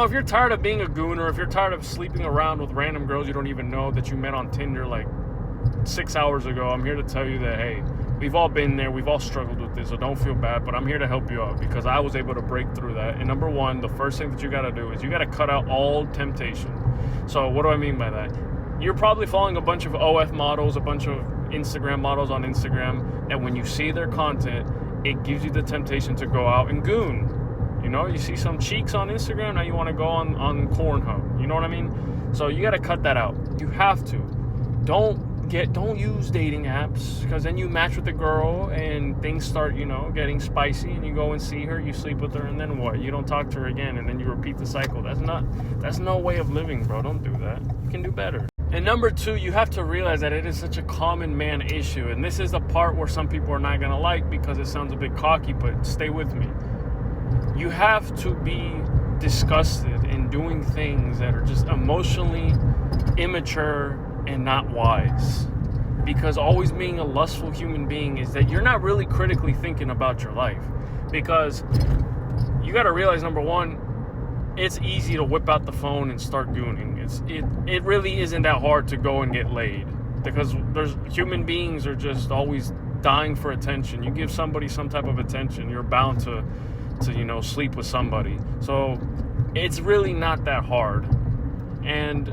if you're tired of being a goon, or if you're tired of sleeping around with random girls you don't even know that you met on Tinder like 6 hours ago, I'm here to tell you that, hey, we've all been there. We've all struggled with this, so don't feel bad. But I'm here to help you out because I was able to break through that. And number one, the first thing that you got to do is you got to cut out all temptation. So what do I mean by that? You're probably following a bunch of OF models, a bunch of Instagram models on Instagram, that when you see their content, it gives you the temptation to go out and goon. You see some cheeks on Instagram, now you want to go on Pornhub. You know what I mean? So you got to cut that out. You have to. Don't use dating apps, because then you match with a girl and things start, getting spicy, and you go and see her, you sleep with her, and then what? You don't talk to her again, and then you repeat the cycle. That's no way of living, bro. Don't do that. You can do better. And number two, you have to realize that it is such a common man issue. And this is the part where some people are not going to like because it sounds a bit cocky, but stay with me. You have to be disgusted in doing things that are just emotionally immature and not wise. Because always being a lustful human being is that you're not really critically thinking about your life. Because you got to realize, number one, it's easy to whip out the phone and start gooning. It really isn't that hard to go and get laid, because human beings are just always dying for attention. You give somebody some type of attention, you're bound to sleep with somebody. So it's really not that hard. And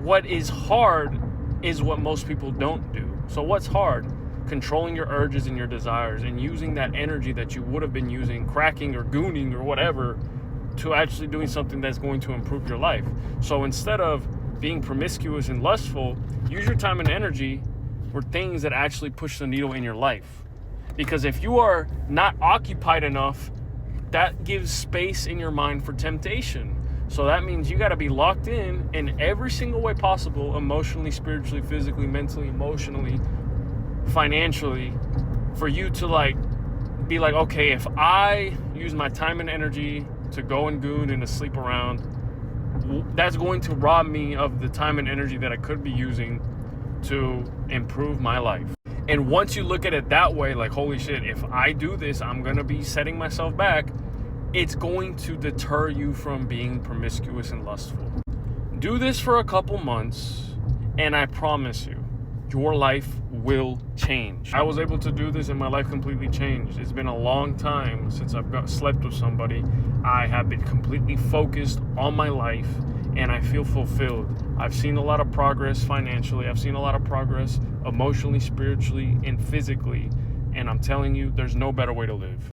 what is hard is what most people don't do. So what's hard? Controlling your urges and your desires, and using that energy that you would have been using cracking or gooning or whatever to actually doing something that's going to improve your life. So instead of being promiscuous and lustful, use your time and energy for things that actually push the needle in your life. Because if you are not occupied enough, that gives space in your mind for temptation. So that means you got to be locked in every single way possible, emotionally, spiritually, physically, mentally, emotionally, financially, for you to be like, okay, if I use my time and energy to go and goon and to sleep around, that's going to rob me of the time and energy that I could be using to improve my life. And once you look at it that way, like, holy shit, if I do this, I'm going to be setting myself back, it's going to deter you from being promiscuous and lustful. Do this for a couple months, and I promise you, your life will change. I was able to do this and my life completely changed. It's been a long time since I've slept with somebody. I have been completely focused on my life and I feel fulfilled. I've seen a lot of progress financially. I've seen a lot of progress emotionally, spiritually, and physically. And I'm telling you, there's no better way to live.